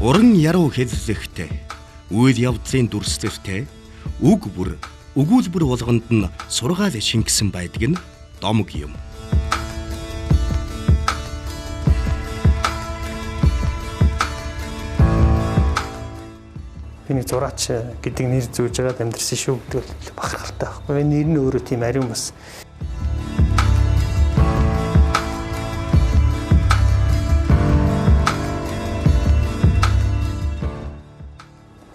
Уран яруу хэллэгтэй, үйл явдлын дүрслэлтэй, үг бүр, өгүүлбэр болгонд нь сургаал шингэсэн байдаг нь домог юм. Би нэг зураач гэдэг нэр зүүж байгаад амьдрсан шүү гэдэг бол бахархалтай байхгүй. Нэр нь өөрөө тийм ариун бас.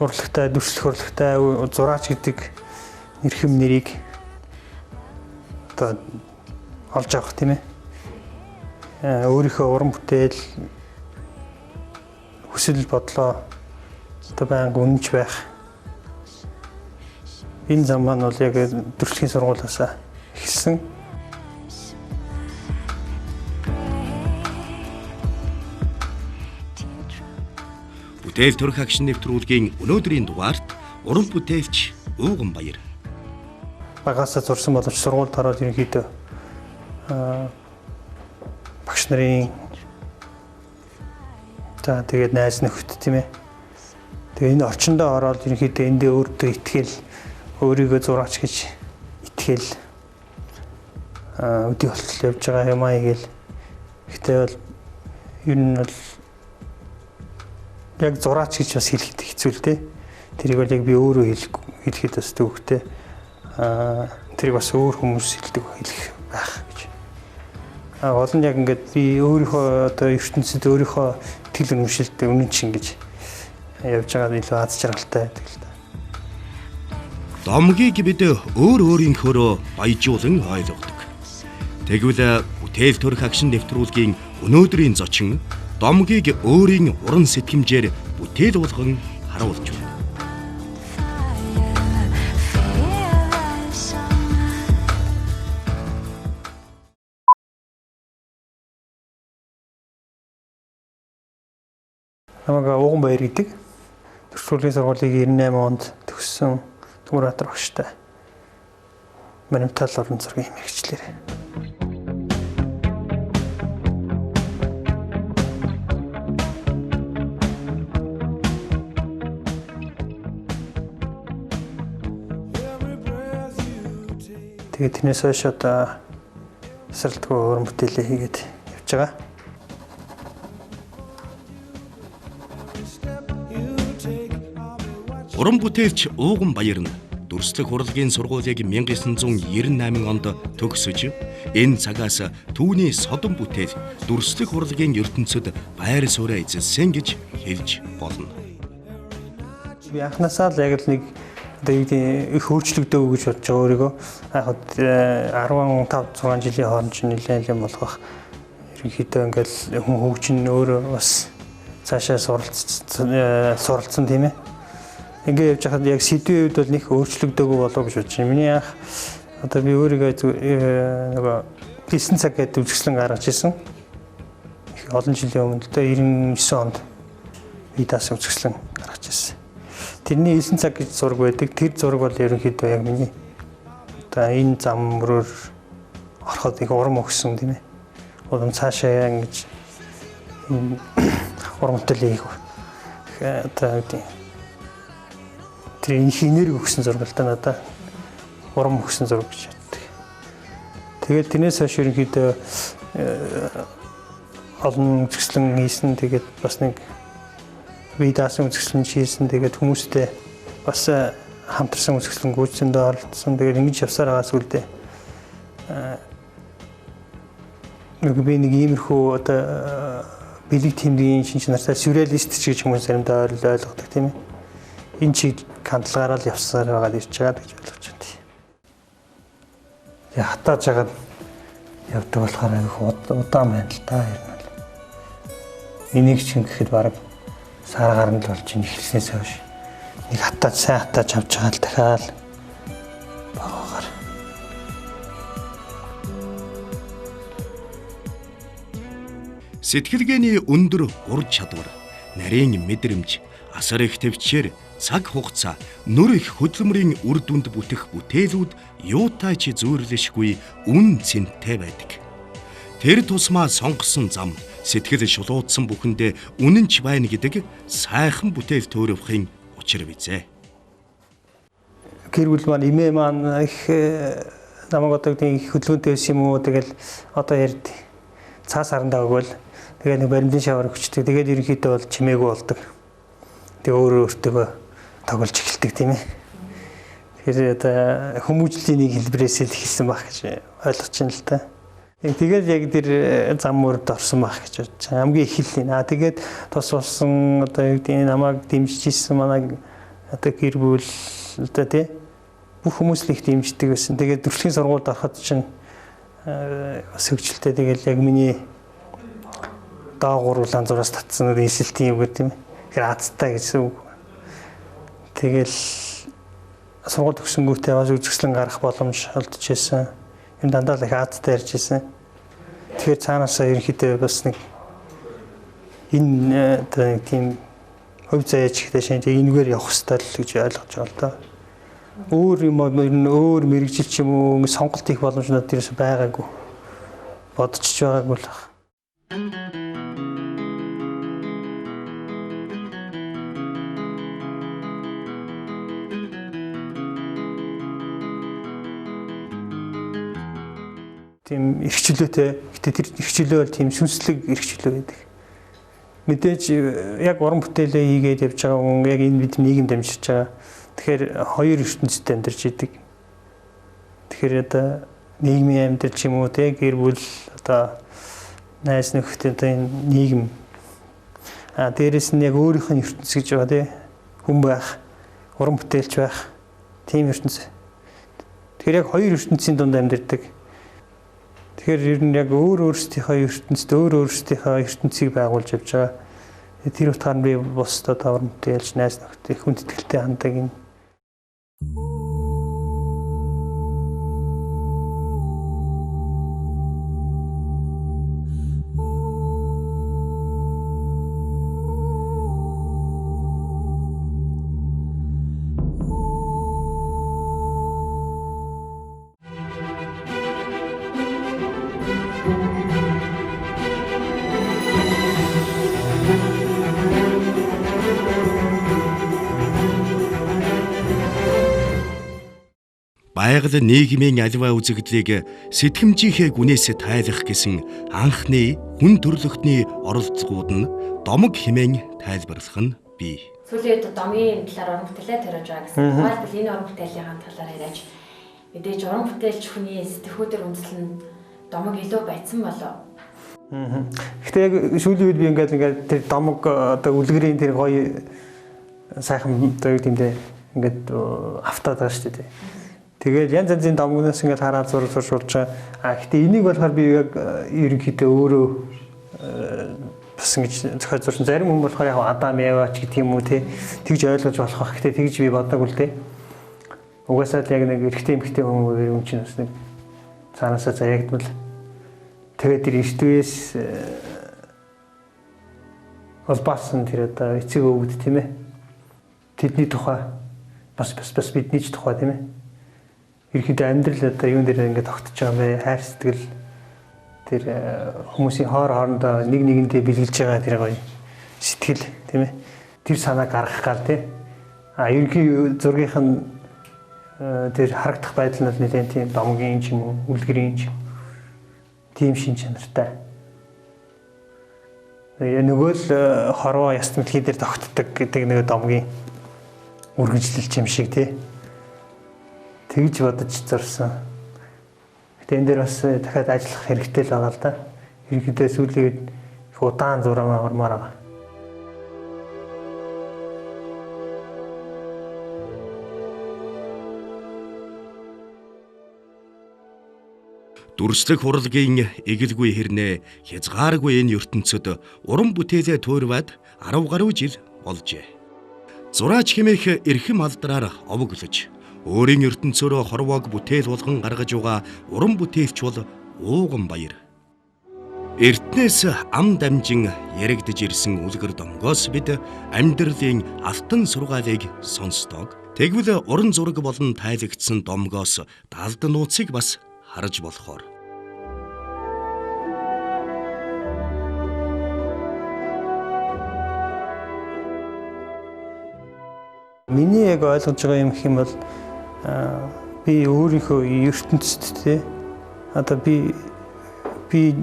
Урлагтай, дүрслэх урлагтай зураач гэдэг нэрхэм нэрийг одоо олж авах тийм ээ. Өөрийнхөө уран бүтээл хүсэл бодлоо одоо байнга үнэнч байх. Энэ зам маань бол яг дүрслэхийн сургуулиас эхэлсэн. Бүтээл төрх агшин нэвтрүүлгийн өнөөдрийн дугаарт уран бүтээлч Ууган Баяр. Багаасаа зурсан боловч сургуульд ороод ерөнхийдөө багш нарын тэгээд найз нөхөд тийм ээ. Тэгээ энэ орчиндөө ороод ерөнхийдөө эндээ өөртөө итгэл, өөрийгөө зураач гэж итгэл өдий болтол явж байгаа юм аа гээл. Гэхдээ бол ер нь бол яг зураач гэж бас хэлэхэд хэцүү л дээ. Тэрийг бол яг би өөрөө хэлэхэд бас төвхтэй. Тэрийг бас өөр хүмүүс хэлдэг хэлэх байх гэж. Гол нь яг ингээд би өөрийнхөө одоо ертөнцид өөрийнхөө итгэл үнэмшилтэй үнэн чин гэж явж байгаа илүү аз жаргалтай байдаг л да. Домгийг бид өөр өөрийнхөөрөө баяжуулан ойлгодог. Тэгвэл бүтээл төрх агшин нэвтрүүлгийн өнөөдрийн зочин домгийг өөрийн уран сэтгэмжээр бүтээл болгон харуулж байна. Намайг Ууган Баяр гэдэг. Төрсөлийн сургуулийг 98 онд төгссөн Түмбэрбаатар багштай. Монументал уран зургийн мэргэжлэр. Тэгээд тэрнээс хойш одоо эсрэлтгүй уран бүтээлээ хийгээд явж байгаа. Уран бүтээлч Ууган Баяр нь дүрслэх урлагийн сургуулийг 1998 онд төгсөж, энэ цагаас түүний содон бүтээл дүрслэх урлагийн ертөнцид байр суурь эзэлсэн гэж хэлж болно. Би анхнаасаа л яг л нэг их өөрчлөгдөөг гэж бодож байгаа өөрийгөө. Яг 15-6 жилийн хооронд ч нэлээд юм болгох. Ерөнхийдөө ингээл хүн хөгжин өөрөө бас цаашаа суралцсан тийм ээ. Ингээ явж хахад яг сэдвийн үед бол нэг өөрчлөгдөөг болов гэж бодож байна. Миний анх одоо би өөрийгөө нөгөө 9 цаг гэдэг үзэсгэлэн гаргаж ирсэн. Их олон жилийн өмнө л дээ 99 онд би даасан үзэсгэлэн гаргаж ирсэн. Тэрний 9 цаг гэж зураг байдаг. Тэр зураг бол ерөнхийдөө яг миний одоо энэ зам руу ороход их урам өгсөн тийм ээ. Улам цаашаа ингэж урамтай л их одоо тэр их энерги өгсөн зураг л та надад урам өгсөн зураг гэж боддог. Тэгээд тэрнээс хойш ерөнхийдөө олон үзэсгэлэн хийсэн. Тэгээд бас нэг би даасан үзэсгэлэн хийсэн. Тэгээд хүмүүстэй бас хамтарсан үзэсгэлэн гүйцэндээ оролцсон. Тэгээд ингэж явсаар байгаа сүлдээ би нэг иймэрхүү одоо бэлэг тэмдгийн шинж нартай сюрреалист ч гэж хүмүүс заримдаа ойлгодог тийм ээ. Энэ чиг хандлагаараа л явсаар байгаа гэж байгаа гэж ойлгож байна. Яг хатааж хагаад явдаг болохоор их удаан байна л та ер нь. Энийг чинь гэхэд баг сар гаранд л болж ин эхлснээс хойш нэг хатааж сайн хатааж авч байгаа л дахиад багаар. Сэтгэлгээний өндөр ур чадвар, нарийн мэдрэмж, асар их төвчээр цаг хугацаа, нөр их хөдөлмөрийн үр дүнд бүтэх бүтээлүүд юутай ч зүйрлэшгүй үн цэнтэй байдаг. Тэр тусмаа сонгосон зам сэтгэл шулуудсан бүхэндээ үнэнч байна гэдэг сайхан бүтээл төөрөвхийн учир бизээ. Гэр бүл маань эмээ маань их намайг одоо их хөдөлгөөнтэй байсан юм уу? Тэгэл одоо ярд цаас харандаа өгвөл тэгээд нэг баримтын шавар өгчдөг. Тэгээд ерөнхийдөө бол чимээгүй болдог. Тэгээд өөрөө өөртөө тоглож эхэлдэг тийм ээ. Тэгэхээр одоо хүмүүжлийн нэг хэлбэрээс л эхэлсэн байх гэж ойлгож байна л та. Тэгээд яг тэр зам мөрөд орсон байх гэж бодож байна. Хамгийн их хэл нэ. Тэгээд тус болсон одоо юу гэдэг намайг дэмжиж ирсэн манай одоо гэр бүл одоо тий бүх хүмүүс л их дэмждэг байсан. Тэгээд төрөлхийн сургуульд ороход чинь бас хөвчлөлтэй тэгээд яг миний даагуур улаанзуураас татсан нийслэлтийн үг гэдэг юм. Тэгэхээр Азтай гэсэн үг. Тэгэл сургууль төгсөнгүүтээ бас үзэсгэлэн гарах боломж олдож байсан. Энэ дандаа л их Азтай ярьж байсан. Тэгэхээр цаанаасаа ерөнхийдөө бас нэг энэ одоо тийм хувь заяач ихтэй шинж энэгээр явах хэрэгтэй л гэж ойлгож байна л да. Өөр юм өөр мэрэгжил ч юм уу сонголт хийх боломжнууд тэрээс байгаагүй. Бодож ч байгаагүй л байна. Тийм эрхчлөөтэй. Гэтэ тэр эрхчлөө бол тийм сүнслэг эрхчлөө байдаг. Мэдээж яг уран бүтээлээ хийгээд явж байгаа хүн яг энэ бид нийгэм дамжиж байгаа. Тэгэхээр хоёр ертөнцид амьдарч идэг. Тэгэхээр одоо нийгмийн амьдрал ч юм уу те гэр бүл одоо найз нөхдөд одоо энэ нийгэм дээрэс нь яг өөрийнх нь ертөнц гэж байгаа те хүн байх, уран бүтээлч байх тийм ертөнц. Тэгэхээр яг хоёр ертөнцийн дунд амьдардаг. Тэгэхээр ер нь яг өөрсдийнхөө ертөнцид өөрсдийнхөө ертөнцийг байгуулж явж байгаа. Тэр утгаар нь би бусдад уран бүтээлч найз нөхдөд их хүндэтгэлтэй хандаг юм. Байгаль нийгмийн аливаа үзэгдлийг сэтгэмжийнхээ гүнээс тайлах гэсэн анхны хүн төрлөختний оролцоогууд нь домог хэмээн тайлбарлах нь бий. Сүүлийн үед домгийн талаар уран бүтээлээ төрөж байгаа гэсэн. Тухайлбал энэ уран бүтээлийн талаар яриач. Мэдээж уран бүтээлч хүний сэтгхүүдэр үндэслэн домог илүү байцсан болов. Гэхдээ яг сүүлийн үед би ингээд тэр домог одоо үлгэрийн тэр гоё сайхан одоо юу гэмдэ ингээд автаад байгаа шүү дээ. Тэгээд янз янзын домгоноос ингээд хараад зурж болж байгаа. Гэхдээ энийг болохоор би яг ерөнхийдөө өөрөө бас ингэж зохиож зурсан. Зарим хүн болохоор яг Адам Евач гэдэг юм уу те тэгж ойлгож болох бах. Гэхдээ тэгж би боддог үл те. Угаасаа л яг нэг эрэгтэй эмэгтэй хүн чинь бас нэг цаанаасаа заягдмал. Тэгээд тэр эртвээс олбаасан тэр одоо эцэг өвгд тийм ээ. Тэдний тухай бас бидний ч тухай тийм ээ. Ерөнхийдөө амьдрал одоо юун дээр ингээд тогтож байгаа юм бэ? Хайр сэтгэл тэр хүмүүсийн хоорондоо нэг нэгэндээ бэлгэлж байгаа тэр гоё сэтгэл тийм ээ. Тэр санааг гаргах гал тийм. Ерөнхий зургийнх нь тэр харагдах байдал нь нэлээд тийм домгийн ч юм уу, үлгэрийн ч тийм шин чанартай. Нөгөө л хорвоо яст мэлхий дээр тогтдог гэдэг нэг домгийн үргэлжлэлч юм шиг тийм. Тэгж бодож зурсан. Гэтэ энэ дээр бас дахиад ажиллах хэрэгтэй л байгаа л да. Ерөнхийдөө сүүлийн их удаан зураг ормоор байгаа. Дүрслэх урлагийн эгэлгүй хэрнээ хязгааргүй энэ ертөнцид уран бүтээлээ туурваад 10 гаруй жил болжээ. Зураач хэмээх эрхэм алдраар овоглож өөрийн ертөнцөөрөө хорвоог бүтээл болгон гаргаж байгаа уран бүтээлч бол Ууган Баяр. Эртнээс ам дамжин яригдж ирсэн үлгэр домгоос бид амьдралын алтан сургаалыг сонсдог. Тэгвэл уран зураг болон тайлагдсан домгоос далд нууцыг бас харж болохоор. Миний яг ойлгож байгаа юм гэх юм бол би өөрийнхөө ертөнцид те одоо би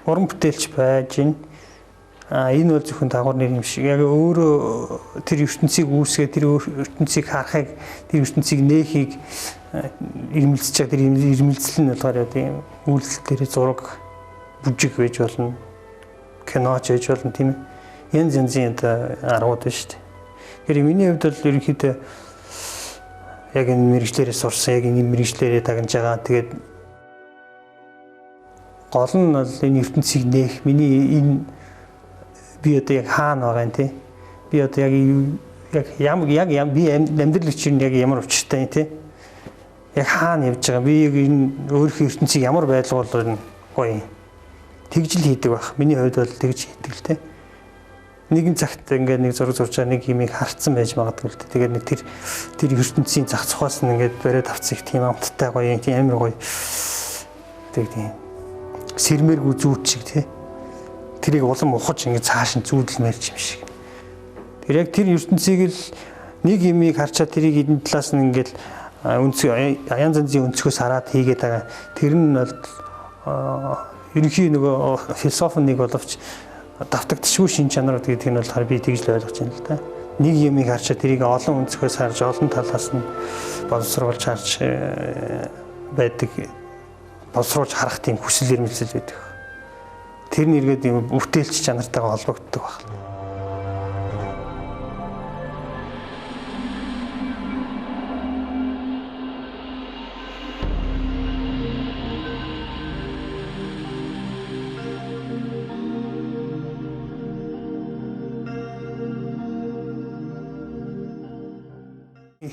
уран бүтээлч байж гин энэ бол зөвхөн дагуур нэр юм шиг яг өөрөө тэр ертөнцийг үүсгээ тэр ертөнцийг харахыг тэр ертөнцийг нээхийг ирмэлцэж байгаа тэр ирмэлцэл нь болохоор тийм үйлдэл дээр зураг бүжиг байж болно киноч байж болно тийм янз янзын аргууд байна шүү дээ. Тэгэхээр миний хувьд бол ерөнхийдөө яг энэ мэрэгчлэрээ сурсан яг энэ мэрэгчлэрээ дагнаж байгаа. Тэгээд гол нь бол энэ ертөнцийг нээх миний энэ би одоо яг хаана байгаа юм те би одоо яг би амьдрал чинь яг ямар учиртай юм те яг хаана явж байгаа би яг энэ өөрийнхөө ертөнцийг ямар байлгуул гоё тэгжил хийдэг байх миний хувьд бол тэгж хийдэг л те нэгэн цагт ингээд нэг зураг зурж байгаа нэг юмыг харцсан байж магадгүй л те тэгээд нэг тэр ертөнцийн зах цухаас нь ингээд бариад авцсан их тийм амттай гоё тийм амар гоё тийм сэрмээргүй зүүч шиг те тэрийг улам ухаж ингэ цааш нь зүүдэлмээр юм шиг. Тэр яг тэр ертөнцийг л нэг юмыг харчаад тэрийг эдэн талаас нь ингээл янз янзын өнцгөөс хараад хийгээд байгаа. Тэр нь бол ерөнхий нөгөө философик боловч давтагдчихгүй шин чанар гэдэг нь бол би тэгж л ойлгож байна л да. Нэг юмыг харчаад тэрийг олон өнцгөөс харж олон талаас нь боловсруулж харж байдаг боловсруулж харах тийм хүсэл эрмэлзэл байдаг. Тэр нэргээд юм бүтээлч чанартайгаа холбогддог байна.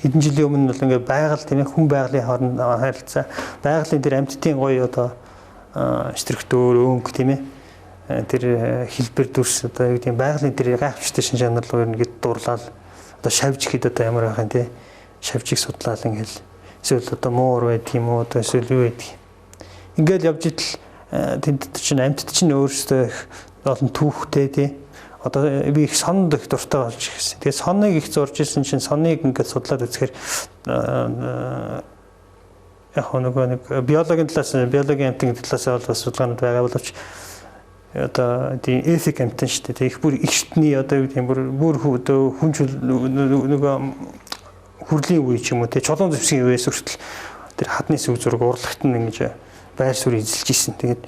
Хэдэн жилийн өмнө бол ингээд байгаль тийм хүн байгалийн хооронд харилцаа байгалийн тэр амьтдын гоё одоо структур өнгө тийм ээ тэр хэлбэр дүрс одоо юу гэдэг байгалийн тэр гайхамшигтай шин чанар руу ингээд дурлал одоо шавж ихэд одоо ямар байх юм те шавжийг судлаад ингээд эсвэл одоо муур байд юм уу одоо эсвэл юу байд ингээд явж идэл тэнд чинь амьтд чинь өөрсдөө их олон түүхтэй тий одоо би их сонд их дуртай болж ирсэн. Тэгээд соныг их зурж ирсэн чинь соныг ингээд судлаад үзэхээр яг нэг биологийн талаас биологийн амтны талаас бол бас судалгаанууд байгаа боловч одоо тийм этик амтан шүү дээ. Их бүр ихтний одоо юу гэдэг бүр хүнч нөгөө хүрлийн үе ч юм уу тий чулуун зэвсгийн үеэс хүртэл тэр хадны сүг зураг урлагт нь ингэж байр суурь эзэлж исэн. Тэгээд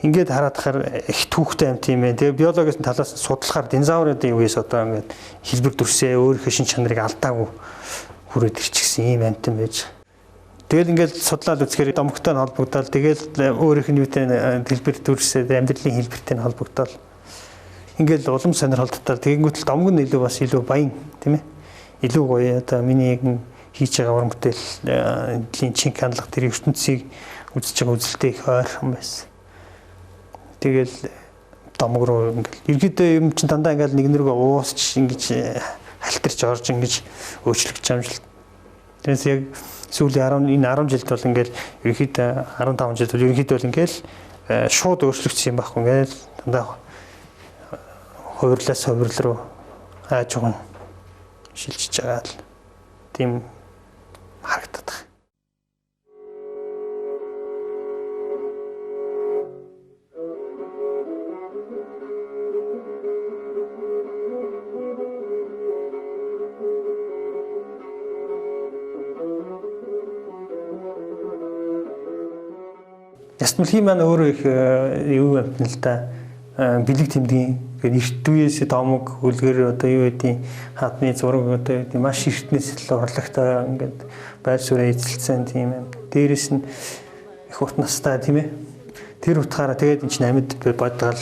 ингээд хараад тахаар их түүхтэй амт юм байна. Тэгээ биологийн талаас нь судлахаар динозавруудын үеэс одоо ингээд хэлбэр дүрсээ өөрийнхөө шин чанарыг алдаагүй хүрээд ирчихсэн ийм амтан байж. Тэгэл ингээд судлаад үзэхээр домогтой нь холбогдоод тэгэл өөрийнх нь юутай хэлбэр дүрсээ амьдралын хэлбэртэй нь холбогдоод ингээд улам сонирхолттой. Тэгэнгүүт л домог нь илүү бас илүү баян тийм ээ. Илүү гоё одоо миний хийж байгаа уран бүтээлийн чин хандлага тэр ертөнцийг үзэж байгаа үзэлтэй их ойрхон байсан. Тэгэл домог руу ингээл ерөөдөө юм чин дандаа ингээл нэгнэргөө уусч ингэж халтарч орж ингэж өөрчлөгдөж байгаа юм шиг. Тэрээс яг сүүлийн 10 жилд бол ингээл ерөөдөө 15 жилд бол ерөөдөө бол ингээл шууд өөрчлөгдсөн юм байхгүй ингээл дандаа хувирлаас хувирал руу ааж уган шилжиж байгаа л тийм харагдаад байна. Ястмалхи маань өөрөө их юу амтна л да бэлэг тэмдгийн эрт үеэс домог үлгэр одоо юу гэдэг хадны зураг одоо юу маш эртнээс л урлагтай ингээд байр суурь эзэлсэн тийм юм. Дээрээс нь их урт настай тийм ээ. Тэр утгаараа тэгээд энэ чинь амьд бодгаал.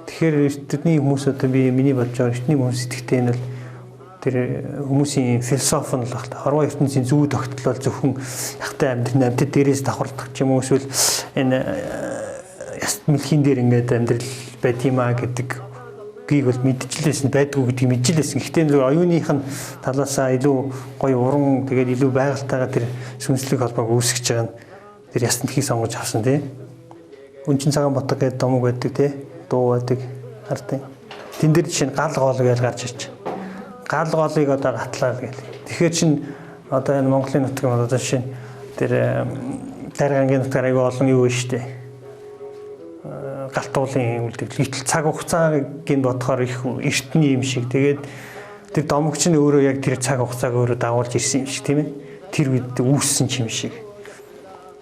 Тэгэхээр эртний хүмүүс одоо би миний бодож байгаа эртний хүмүүс сэтгэхтэй нь л тэр хүмүүсийн философи нь л багт хорвоо ертөнцийн зүй тогтол зөвхөн ягтай амьдрын амьтад дээрээс давхарлах ч юм уу эсвэл энэ ястмалхийн дээр ингээд амьдрал байт юм а гэдэг гийг бол мэдчихлээсэн байдгүй гэдгийг мэдчихлээсэн. Гэхдээ нэг оюуных нь талаасаа илүү гоё уран тэгээд илүү байгальтайгаа тэр сүнслэг холбоог үүсгэж байгаа нь тэр ястмалхийг сонгож авсан тий. Үнчин цагаан ботго гэдэг домог байдаг тий. Дуу байдаг хардیں۔ Тэн дээр жишээ нь гал гоол гэж гарч ирж. гал голыг одоо гатлаа гэх. Тэгэхээр чин одоо энэ Монголын нутаг нь одоо жишээ тэр дараагийн нутгаар аягүй олон юу вэ штэ. Галтуулын үйлдэл итэл цаг хугацааг гин бодохоор их эртний юм шиг. Тэгээд тэр домогч нь өөрөө яг тэр цаг хугацааг өөрөө дагуулж ирсэн юм шиг тийм ээ. Тэр үед үүссэн юм шиг.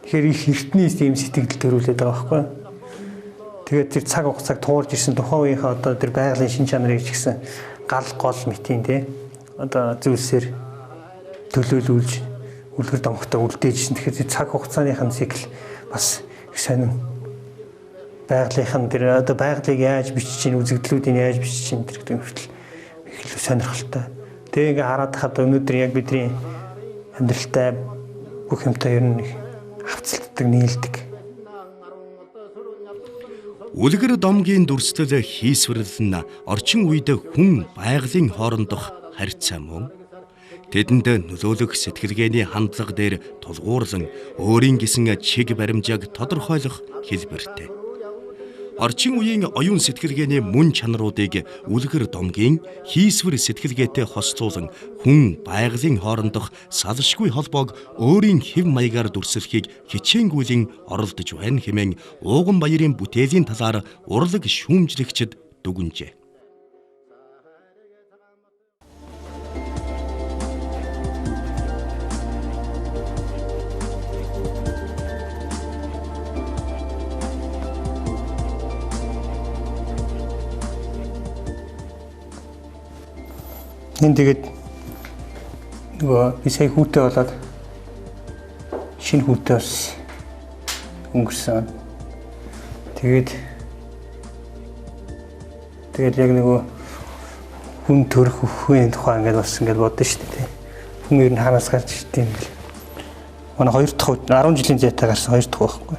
Тэгэхээр их эртний юм сэтгэл төрүүлээд байгаа байхгүй. Тэгээд тэр цаг хугацааг туурж ирсэн тухайн үеийнхээ одоо тэр байгалийн шин чанарыг ч гэсэн гал гол мэтийн тий. Одоо зүйлсээр төлөөлүүлж үлгэр домогтой үлдээжсэн. Тэгэхээр цаг хугацааныхын цикл бас их сонирн. Байгалийнхан тэр одоо байгалыг яаж бичиж чинь үзэгдлүүдийг яаж бичиж чинь тэр гэдэг хүртэл их л сонирхолтой. Тэгээ ингээ хараад хаад өнөөдөр яг бидний амьдралтай бүх юмтай ер нь хавцалддаг, нийлдэг. Үлгэр домгийн дүрслэл хийсвэрлэл нь орчин үед хүн байгалийн хоорондох харьцаа мөн тэдэнд нөлөөлөх сэтгэлгээний хандлага дээр тулгуурлан өөрийн гэсэн чиг баримжааг тодорхойлох хэлбэртэй. Орчин үеийн оюун сэтгэлгээний мөн чанаруудыг үлгэр домгийн хийсвэр сэтгэлгээтэй хослуулан хүн байгалийн хоорондох салшгүй холбоог өөрийн хэв маягаар дүрслэхийг хичээнгүйлэн оролдож байна хэмээн Ууган Баярын бүтээлийн талаар урлаг шүүмжлэгчид дүгнжээ. Энэ тэгээд нөгөө би сая хүүтэй болоод шинэ хүүтэй бас өнгөрсөн. Тэгээд яг нөгөө хүн төрөх өхөний тухай ингээд бас ингээд бодсон шүү дээ. Хүн ер нь хаанаас гарч ирдэг юм бэ? Манай 2 дахь 10 жилийн зайтай гарсан 2 дахь байхгүй.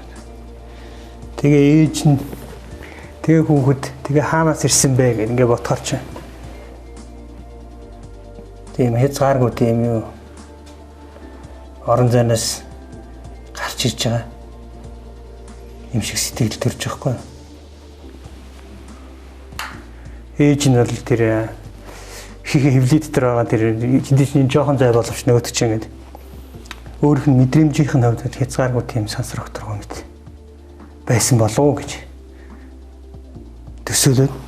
Тэгээ ээж нь тэгээ хүүхэд тэгээ хаанаас ирсэн бэ гэх ингээд бодохоор чинь тийм хязгааргүй тийм юу орон зайнаас гарч ирж байгаа юм шиг сэтгэл төрж байгаа хгүй. Ээж нь бол тэр хөвлөд дээр байгаа тэр хэдийч нэг жоохон зай боловч нөгөөд чинь ингээд өөрийнх нь мэдрэмжийн хувьд хязгааргүй тийм сансрагторгоо мэт байсан болов уу гэж төсөөлөд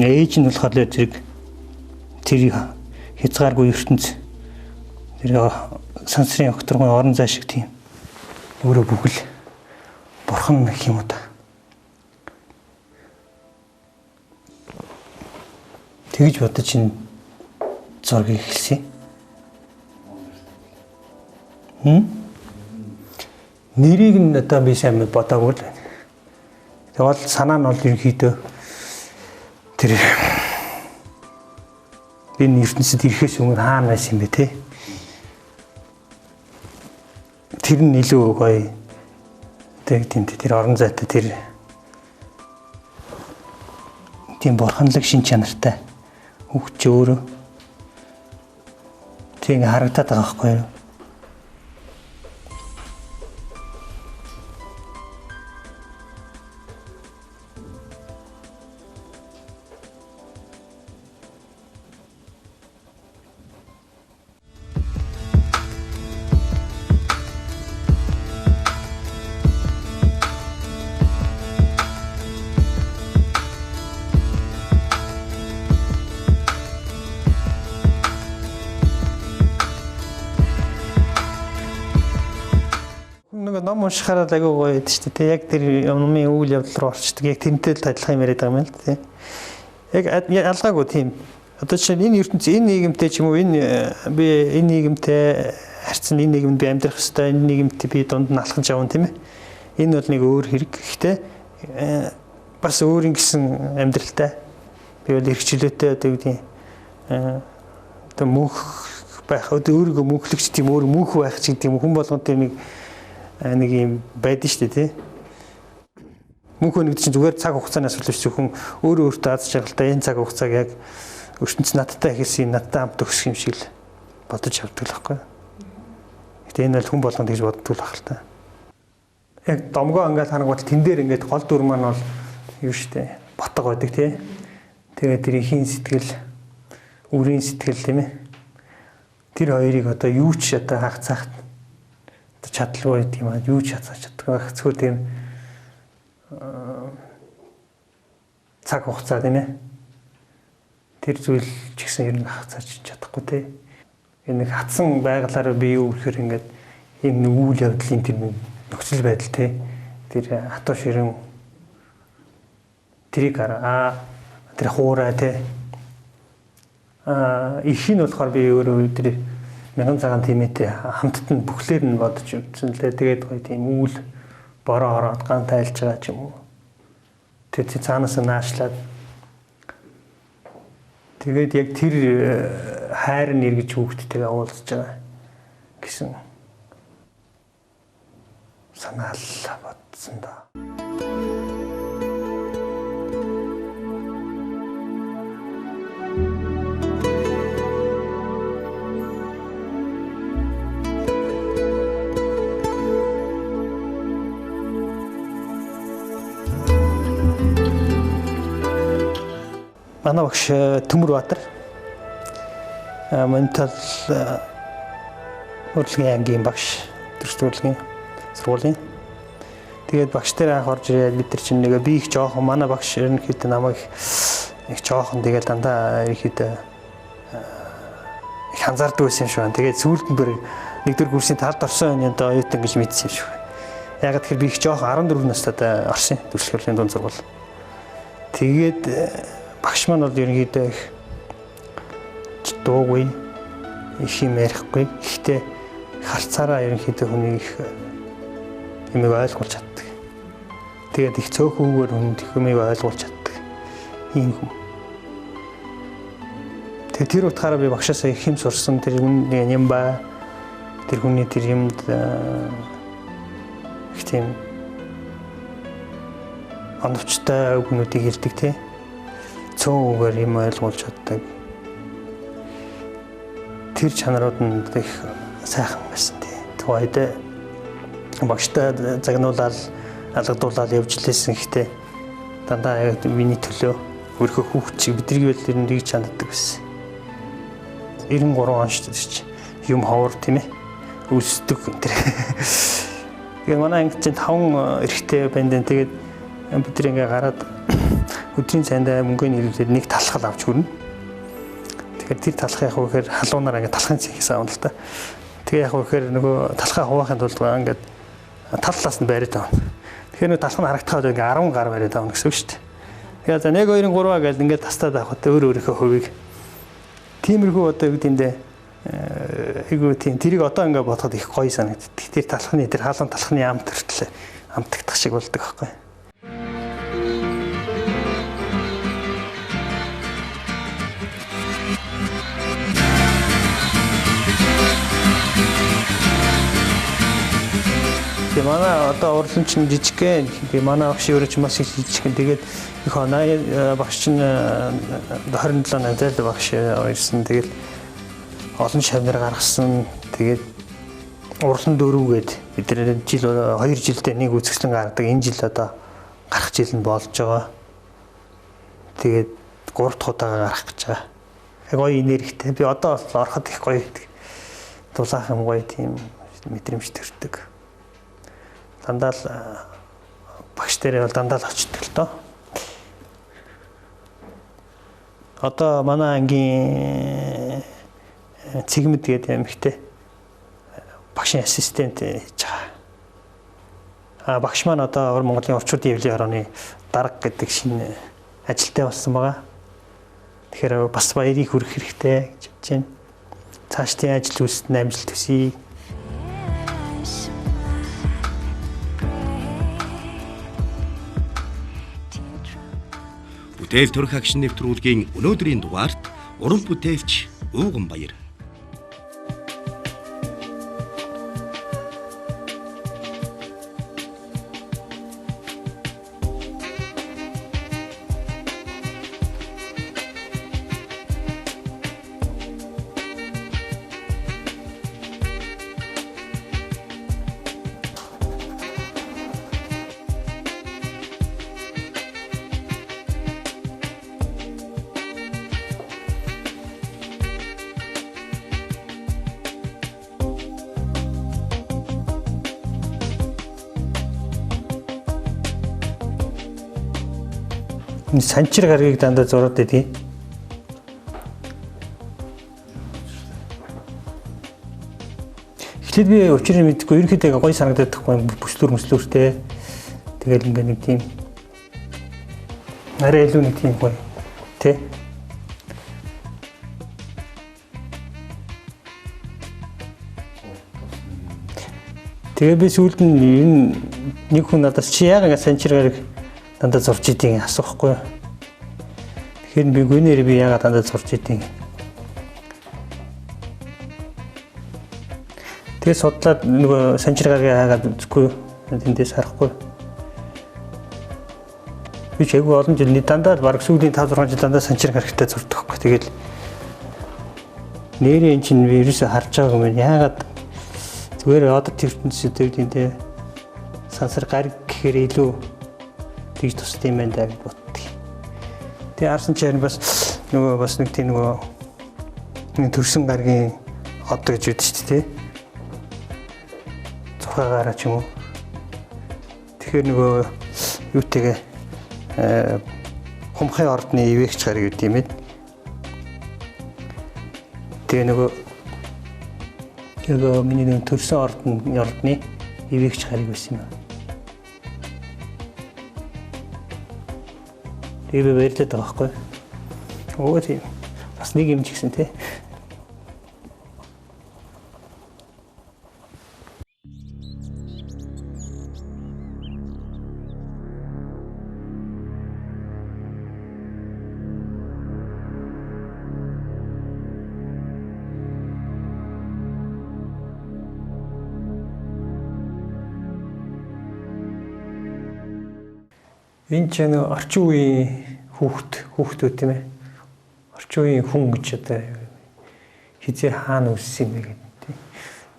ээж нь болохоор зэрэг тэр хязгааргүй ертөнц тэр сансрын огторгын орон зай шиг тийм өөрөө бүхэл бурхан гэх юм уу та. Тэгж бодож энэ зургийг эхэлсэн. Нэрийг нь одоо би сайн бодоогүй л байна. Тэгвэл санаа нь бол ерөнхийдөө тэр энэ ертөнцид ирэхээс өмнө хаана байсан юм бэ те? Тэр нь илүү гоё. Тэр орон зайтай тэр тийм бурханлаг шин чанартай хөгч өөрөө тийм харагдаад байгаа байхгүй юу? Ном уншихаараа айгүй гоё байдаг шүү дээ. Яг тэр номын үйл явдал руу орчдөг. Яг тэрнтэй л адилхан юм яриад байгаа юм л дээ. Яг ялгаагүй тийм. Одоо жишээ нь энэ ертөнц энэ нийгэмтэй ч юм уу би энэ нийгэмтэй харьцан энэ нийгэмд би амьдрах ёстой, энэ нийгэмтэй би дунд нь алхаж явна тийм ээ. Энэ бол нэг өөр хэрэг. Гэхдээ бас өөрийн гэсэн амьдралтай. Би бол эрхчлөөтэй одоо юу гэдэг одоо мөнх байх, одоо өөрийгөө мөнхлөгч тийм өөр мөнх байх ч гэдэг юм хүн болгонд нэг юм байдаг шүү дээ тий. Мөнх нэг чинь зүгээр цаг хугацаанаас л зөвхөн өөрөө өөртөө аз жаргалтай энэ цаг хугацааг яг ертөнц надтай хийсэн надтай хамт өгсөх юм шиг л бодож авдаг л байхгүй. Гэтэ энэ бол хүн болгонд гэж боддог л байх л та. Яг домгоо ингээд харангуут тэн дээр ингээд гол дүр маань бол юу шүү дээ. Ботго байдаг тий. Тэгээд тэр ихийн сэтгэл, үрийн сэтгэл тийм ээ. Тэр хоёрыг одоо юу ч одоо хагцаах чадлагүй тийм аа юу ч хацааж чаддаг. Зөвхөн тийм цаг хугацаа тийм ээ. Тэр зүйл ч гэсэн ер нь хацааж чадахгүй тий. Энэ нэг хатсан байгалаараа би юу гэхээр ингээд энэ үйл явдлын тэр нөхцөл байдал тий. Тэр хатуу ширэн тэрийг тэр хуурай тий. Их нь болохоор би өөрөө тэр мянган цагаан тимээтэй хамтд нь бүхлээр нь бодож үзсэн лээ. Тэгээд гоё тийм үйл бороо ороод ган тайлж байгаа ч юм уу. Тэр цаанаас нь наашлаад тэгээд яг тэр хайр нь эргэж хүүхдтэйгээ уулзж байгаа гэсэн санаал бодсон да. Манай багш Төмөр Баатар ментал урлагийн ангийн багш төрөлхтөлийн сургуулийн. Тэгээд багш дээр анх орж ирээд бид нар чинь нэг би их жоохон манай багш ерөнхийдөө намайг их жоохон тэгээд дандаа ерөнхийдөө их анзаардаг байсан юм шиг байна. Тэгээд сүүлд нь бүр нэгдүгээр курсын талд орсон оны одоо оюутан гэж мэдсэн юм шиг байна. Яг тэгэхээр би их жоохон 14 настай орсон төрөлхтөлийн дунд сургууль. Тэгээд багш маань бол ерөнхийдөө их дуугүй, их юм ярихгүй. Гэхдээ харцаараа ерөнхийдөө хүний их юмыг ойлгуулж чаддаг. Тэгээд их цөөхөөр хүнд их юмыг ойлгуулж чаддаг. Ийм хүн. Тэгээд тэр утгаараа би багшаасаа их юм сурсан. Тэр хүний юм ба тэр хүний тэр юмд их тийм оновчтой үгнүүдийг хэлдэг тий. Цөөн үгээр юм ойлгуулж чаддаг. Тэр чанарууд нь их сайхан байсан тий. Тухайд багштай загнуулаад алгадуулаад явж лээсэн гэхдээ дандаа яг миний төлөө өөрхөө хүүхд чиг бидний байл тэр нэг чанддаг байсан. 93 он шүү дээ. Юм ховор тийм ээ. Үлсдэг энэ. Тэгээд манай ангид чинь 5 эрэгтэй байна. Тэгээд бид тэр ингээ гараад өдрийн цайндаа мөнгөний ирүүлээд нэг талхал авч хүрнэ. Тэгэхээр тэр талхаа яг үхээр халуунаар ингээ талхын цэхээс аавна л та. Тэгээ яг үхээр нөгөө талхаа хуваахын тулд ингээд тал талаас нь бариад авна. Тэгэхээр нөгөө талх нь харагдахад ингээ 10 гар бариад авна гэсэн үг шүү дээ. Тэгээ за 1 2 3 гэж ингээ тастаад авахад өөр өөрийнхөө хувийг тиймэрхүү одоо юу гэмдэ айгуу тийм тэрийг одоо ингээ бодоход их гоё санагддаг. Тэр талхны тэр халуун талхны амт хүртэл амтагдах шиг болдог байхгүй. Тэгээ манай одоо урлагч нь жижигхэн. Тэгээ манай багш өөрөө ч маш их жижигхэн. Тэгээд их оноо багш нь 27 найзал багш ирсэн. Тэгээд олон шавнар гаргасан. Тэгээд урлан дөрөвгээд бид нэр жил 2 жилдээ нэг үзэсгэлэн гаргадаг. Энэ жил одоо гарах жил нь болж байгаа. Тэгээд 3 дахь удаа гарах гэж байгаа. Гоё энергитэй. Би одоо ороход их гоё байдаг. Дулаахан гоё тийм мэдрэмж төрдөг. Дандаа л багш дээрээ бол дандаа л очдог л доо. Одоо манай ангийн цэгмэд гэдэг эмэгтэй багшийн ассистент хийж байгаа. Багш маань одоо Монголын Орчуудын эвлийн хорооны дарга гэдэг шинэ ажилтай болсон байгаа. Тэгэхээр бас баярыг хүргэх хэрэгтэй гэж бодож байна. Цаашдын ажил үйлсэд амжилт хүсье. Бүтээл төрх агшин нэвтрүүлгийн өнөөдрийн дугаарт уран бүтээлч Ууган Баяр Санчир гаргийг дандаа зураад байдгийг. Эхлээд би учрыг мэдгүй ерөнхийдөө гоё санагдаад тахгүй бүслүүртэй. Тэгэл ингээ нэг тийм арай илүү нэг тийм гоё тий. Тэгээ би сүүлд нь нэг хүн надаас чи яагаад санчир гарыг дандаа зурж идийг асуухгүй. Тэгэхээр би гүнээр би яагаад дандаа зурж идийг. Тэгээ судлаад нөгөө санчир гарыг яагаад үзэхгүй тэндээс харахгүй. Би ч айгүй олон жил дандаа баг сүүлийн 5-6 жил дандаа санчир гарагтай зурдаг байхгүй. Тэгэл нэрийн чинь би ерөөсө харж байгаа юм яагаад зүгээр одоо ертөнцийн тийм сансар гараг гэхээр илүү тэгж тустай юм байна даа гэж боддог. Тэгээ харсан чинь бас нөгөө бас нэг тийм нөгөө төрсөн гаргийн одоо гэж үүдэж шүү дээ. Цухагаараа ч юм уу. Тэгэхээр нөгөө юутэйгээ хумхын ордны ивэгч гараг гэдэг юм ээ. Тэгээ нөгөө миний нэг төрсөн ордны ивэгч гараг байсан юм аа. Тэгээ би баярлаад байгаа байхгүй. Оо тийм. Бас нэг юм ч гэсэн тий. Энэ ч орчин үеийн хүүхдүүд тийм ээ. Орчин үеийн хүн гэж одоо хизээ хаана үссэн юм бэ гэдэг.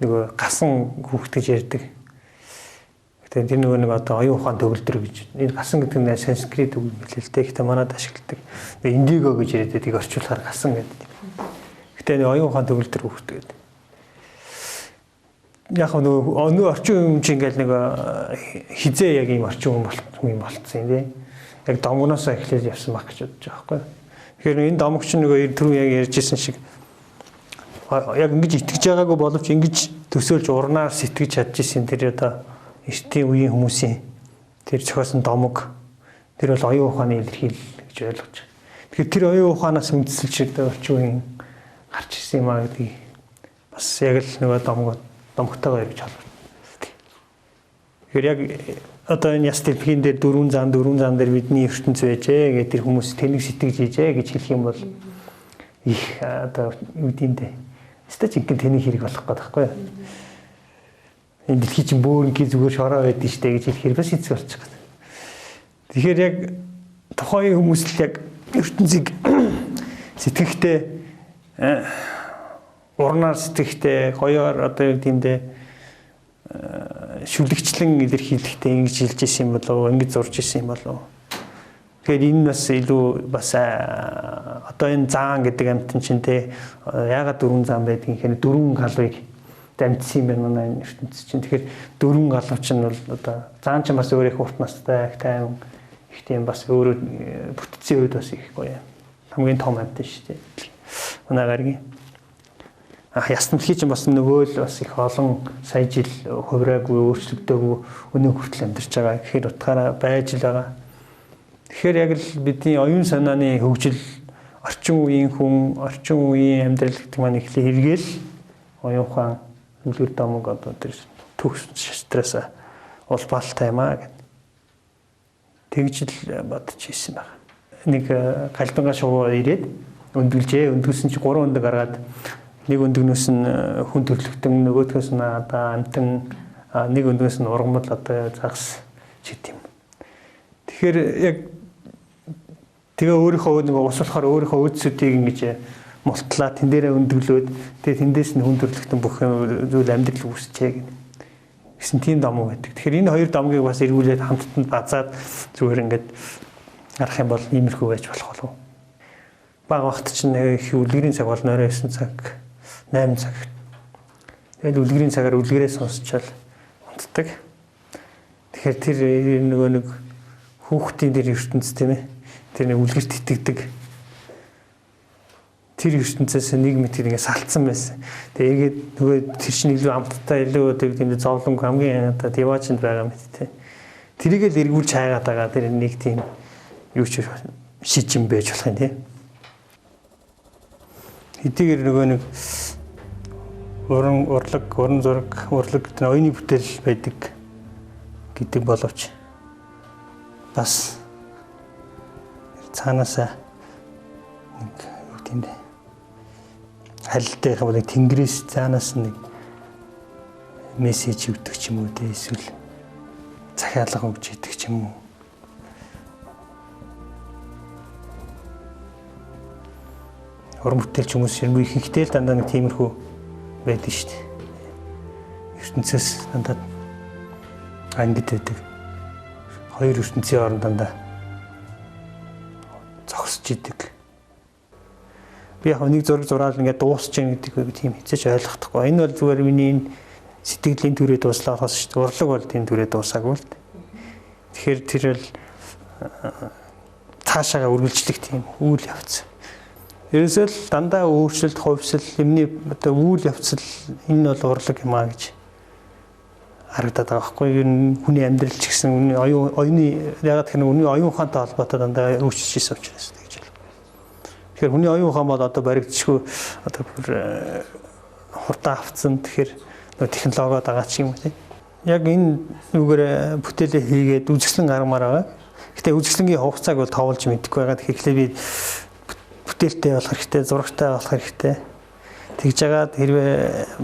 Нөгөө гасан хүүхд гэж ярьдаг. Тэгээд тэр нөгөө нэг одоо оюун ухаан төгөлдөр гэж. Энэ гасан гэдэг нь санскрит үг хэлээ л дээ. Гэхдээ манайд ашигладаг. Индиго гэж яриад тийг орчуулахаар гасан гэдэг. Гэхдээ оюун ухаан төгөлдөр хүүхд гэдэг. Яг нөгөө орчин үеийн чинь ингээл нэг хизээ яг ийм орчин үеийн болцсон юм тий. Яг домгоноос эхлээд явсан баг гэж бодож байгаа байхгүй. Тэгэхээр энэ домогч нөгөө түрүү яг ярьжсэн шиг яг ингэж итгэж байгаагүй боловч ингэж төсөөлж урнаар сэтгэж чадчихсэн тэр одоо эртний үеийн хүмүүсийн тэр зохиосон домог тэр бол оюун ухааны илэрхийлэл гэж ойлгож байна. Тэгэхээр тэр оюун ухаанаас үндэслэж орчин үеийн гарч ирсэн юм аа гэдгийг бас яг л нөгөө домогтойгоо ярьж байна. Тэгэхээр яг одоо энэ яс дэлхийн дээр дөрвөн зам дээр бидний ертөнц байжээ гэдэг тэр хүмүүс тэнэг сэтгэж ийжээ гэж хэлэх юм бол их одоо юу гэмдэ. Стач ингийн тэнэг хэрэг болох гэдэг байхгүй юу? Энэ дэлхий чинь бөөрнгийн зүгээр шороо байдаг штэ гэж хэлэхээр бас эцэг болчих гээд. Тэгэхээр яг тухайн хүмүүс л яг ертөнцийг сэтгэхтэй урнаар сэтгэхтэй гоёор одоо юу гэмдэ шүлэгчлэн илэрхийлэхдээ ингэж хэлж ирсэн юм болов уу, ингэж зурж ирсэн юм болов уу. Тэгэхээр энэ бас илүү бас одоо энэ заан гэдэг амтэн чинь те яагаад дөрвөн зам байдгийг хэрэг дөрвөн галвыг дамжсан юм байна манай ертөнцийн чинь. Тэгэхээр дөрвөн галв чинь бол одоо заан чинь бас өөр их урт настай, их тайван, их тийм бас өөрөө бүтцийн үед бас их гоё. Хамгийн том амтэн шүү дээ. Манай гаргийн ястамлхий чинь бас нөгөө л бас их олон сая жил хувираагүй өөрчлөгдөөгүй өнөө хүртэл амьдарч байгаа. Тэгэхээр утгаараа байж л байгаа. Тэгэхээр яг л бидний оюун санааны хөгжил орчин үеийн хүн, орчин үеийн амьдрал гэдэг маань эхлээ эргээл оюун ухаан үлгэр домог одоо тэр төгс шатраас улбаалтай юм аа гэд. Тэгж л бодож ирсэн байна. Нэг галбингаа шувуу ирээд өндгөлжээ. Өндгөлсөн чи 3 өндөг гаргаад нэг өндөгнөөс нь хүн төрлөختөн, нөгөөдгөөс нь одоо амтан, нэг өндөгнөөс нь ургамал одоо загас ч гэдэм. Тэгэхээр яг тэгээ өөрийнхөө нэг ус болохоор өөрийнхөө өөдсүүдийг ингэж мултлаа тэн дээрээ өндөглөөд тэгээ тэндээс нь хүн төрлөختөн бүх зүйл амьдрал үүсчээ гэх. Гэсэн тийм домог байдаг. Тэгэхээр энэ хоёр домгийг бас эргүүлээд хамттанд базаад зүгээр ингээд гарах юм бол иймэрхүү байж болох болов. Бага вахт чинь их үлгэрийн цаг бол нойроо 9 цаг 8 цаг. Тэгээд үлгэрийн цагаар үлгэрээ сонсчаал унтдаг. Тэгэхээр тэр нөгөө нэг хүүхдийн дээр ертөнц тийм ээ. тэр нэг үлгэрт итгэдэг тэр ертөнцөөс нэг мэт ингэ салцсан байсан. Тэгээд нөгөө тэр чинь илүү амттай илүү тийм зовлон хамгийн одоо диваачнд байгаа мэт тий. Тэрийг л эргүүлж хайгаад байгаа тэр нэг тийм юу ч шижин байж болох юм тий. Хэдийгээр нөгөө нэг уран зураг гэдэг оюуны бүтээл байдаг гэдэг боловч бас цаанаасаа нэг юу тийм дээ. Халилтай хаваа тэнгэрээс цаанаас нэг мессеж өгдөг ч юм уу те эсвэл захиалга өгч идэг ч юм уу. Уран бүтээлч хүмүүс юм ихэнхдээ л дандаа нэг тиймэрхүү байдаг шүү дээ. ертөнцөөс дандаа ангид байдаг. Хоёр ертөнцийн хооронд дандаа зогсож идэг. Би яг нэг зураг зураад ингээд дуусч байгаа гэдэг тийм хэзээ ч ойлгохдохгүй. Энэ бол зүгээр миний энэ сэтгэлийн төрөө дууслаа болохоос шүү дээ. Урлаг бол тийм төрөө дуусаагүй л дээ. Тэгэхээр тэр бол цаашаага үргэлжлэх тийм үйл явц. Ерөөсөө л дандаа өөрчлөлт, хувьсэл, юмны одоо үйл явц л энэ бол урлаг юм аа гэж харагдаад байгаа байхгүй. Ер нь хүний амьдрал ч гэсэн оюуны ягаад гэвэл хүний оюун ухаантай холбоотой дандаа өөрчлөж ирсэн учраас гэж байна. Тэгэхээр хүний оюун ухаан бол одоо баригдчихгүй одоо бүр хурдан авцсан тэгэхээр технологиод байгаа ч юм уу тийм. Яг энэ нүгээр бүтээлээ хийгээд үзэсгэлэн гаргамаар байгаа. Гэтэ үзэсгэлэнгийн хугацааг бол тоолж мэдэхгүй байгаа. Тэгэхээр би бүтээлтэй болох хэрэгтэй, зурагтай болох хэрэгтэй. Тэгж жагаад хэрвээ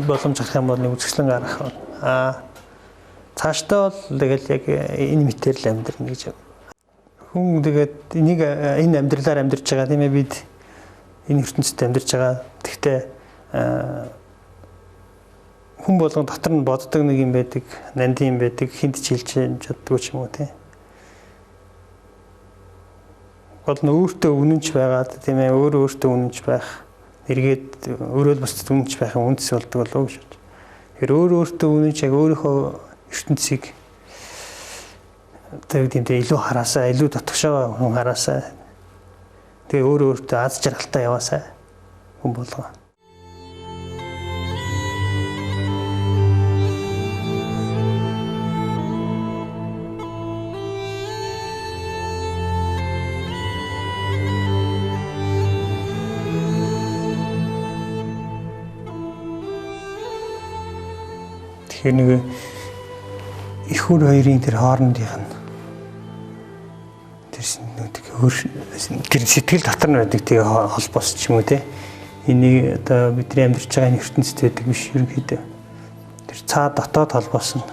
боломж гарах юм бол нэг үзэсгэлэн гаргах. Цаашдаа бол тэгэл яг энэ мэтэр л амьдрна гэж. Хүн тэгээд энийг энэ амьдралаар амьдарч байгаа тийм ээ бид энэ ертөнцид амьдарч байгаа. Тэгтээ хүн болгон дотор нь боддог нэг юм байдаг, нанд юм байдаг, хинт ч хэлж чаддгүй ч юм уу тийм. Гол нь өөртөө үнэнч байгаад тийм ээ өөртөө үнэнч байх, эргээд өөрөө бусдад үнэнч байх юм үндэс болдог болов гэж бодож. Тэгэхээр өөртөө үнэнч яг өөрийнхөө ертөнцийг тэгдэмтэй илүү хараасаа, илүү дотгошоо хүн хараасаа. Тэгээ өөртөө аз жаргалтай яваасаа хүн болгоо. Тэгэхээр нэг их хүн хоёрын тэр хоорондынх нь тэр сэтгэл дотор нь байдаг тийм холбоос ч юм уу те. Энийг одоо бидний амьдарч байгаа энэ ертөнцид байдаг биш ерөнхийдөө. Тэр цаа дотоод холбоос нь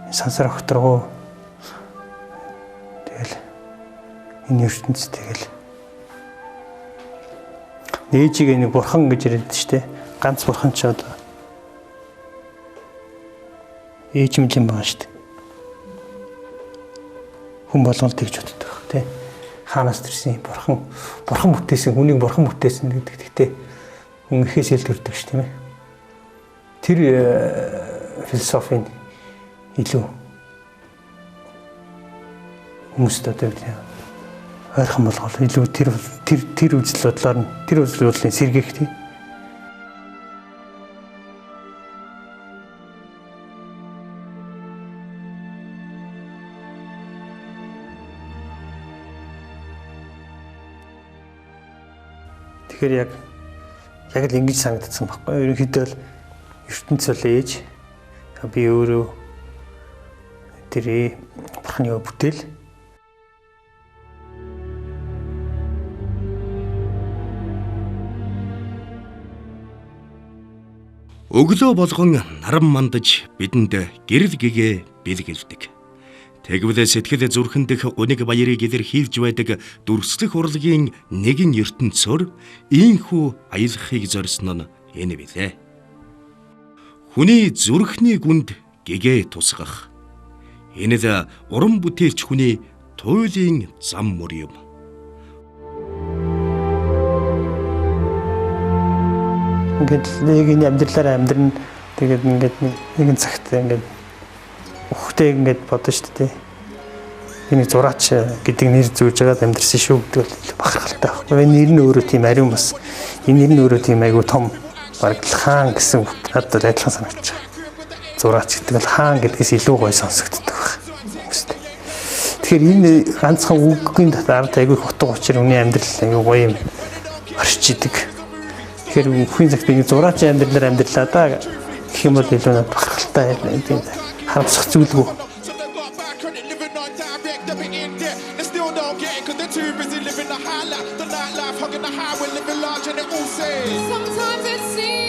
сансар огторгоо тэгэл энэ ертөнцид тэгэл нээжийг нэг бурхан гэж яриад штэ. Ганц бурхан ч одоо ээжмэл юм байна шүү дээ. Хүн болгол тэгж боддог тий. Хаанаас төрсэн бурхан бүтээсэн, хүнийг бурхан бүтээсэн гэдэг. Гэхдээ хүн ихээс ил төрдөг ш тийм ээ. Тэр философийн илүү хүмүүст одоо ойрхон болгол илүү тэр үзэл бодлоор нь тэр үзэл бодлын сэргээх тий. Тэгэхээр яг л ингэж санагдсан байхгүй. Ерөнхийдөө л ертөнц бол ээж. Би өөрөө тэр бурхны бүтээл. Өглөө болгон наран мандаж бидэнд гэрэл гэгээ бэлгэлдэг. Тэгвэл сэтгэл зүрхэн дэх уник баярыг илэрхийлж байдаг дүрслэх урлагийн нэгэн ертөнцөөр ийхүү аялахыг зорьсон нь энэ билээ. Хүний зүрхний гүнд гэгээ тусгах. Энэ л уран бүтээлч хүний туйлын зам мөр юм. Ингээд нэг энэ амьдралаараа амьдрна. Тэгээд ингээд нэгэн цагт ингээд ухтэй ингээд бодно шүү дээ. энэ зураач гэдэг нэр зүүж байгаад амьдэрсэн шүү гэдэг бол бахархалтай байхгүй. Энэ нэр нь өөрөө тийм ариун бас. Энэ нэр нь өөрөө тийм айгүй том бараг л хаан гэсэн үг надад адилхан санагдаж байгаа. Зураач гэдэг бол хаан гэдгээс илүү гоё сонсогддог байна. Тэгэхээр энэ ганцхан үгийн татаар айгүй утга учир хүний амьдрал айгүй гоё юм орчидэг. Тэгэхээр үхийн цагт нэг зураачийн амьдралаар амьдралаа да гэх юм бол илүү надад бахархалтай тийм харамсах зүйлгүй. Sometimes it seems